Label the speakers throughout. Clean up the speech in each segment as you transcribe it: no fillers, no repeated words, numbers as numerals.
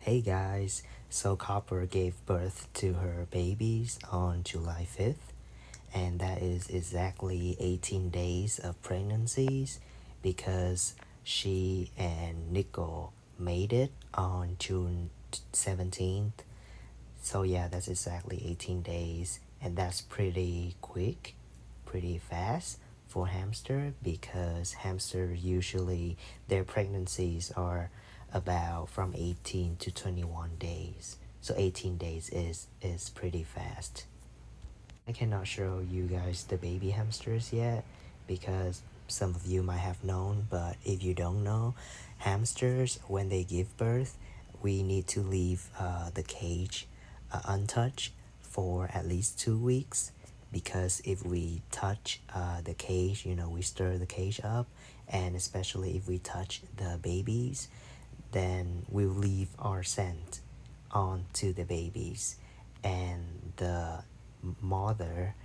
Speaker 1: Hey guys, so Copper gave birth to her babies on July 5th, and that is exactly 18 days of pregnancies because she and Nicole made it on June 17th. So, yeah, that's exactly 18 days, and that's pretty quick, pretty fast for hamster because hamster usually their pregnancies are about from 18 to 21 days. So 18 days is pretty fast. I cannot show you guys the baby hamsters yet because some of you might have known, but if you don't know, hamsters when they give birth, we need to leave the cage untouched for at least 2 weeks because if we touch the cage, we stir the cage up, and especially if we touch the babies, then we'll leave our scent onto the babies, and the mother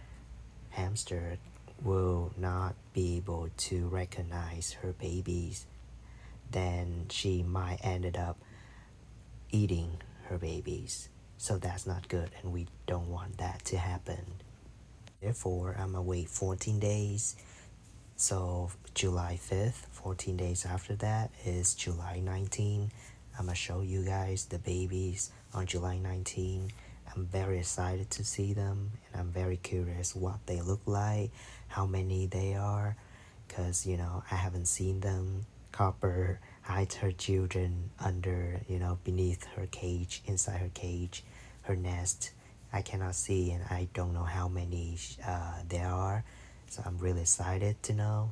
Speaker 1: hamster will not be able to recognize her babies. Then she might ended up eating her babies. So that's not good, and we don't want that to happen. Therefore, I'm gonna wait 14 days. So July 5th, 14 days after that is July 19. I'm gonna show you guys the babies on July 19. I'm very excited to see them, and I'm very curious what they look like, how many they are, because I haven't seen them. Copper hides her children under, beneath her cage, inside her cage, her nest. I cannot see, and I don't know how many there are. So I'm really excited to know.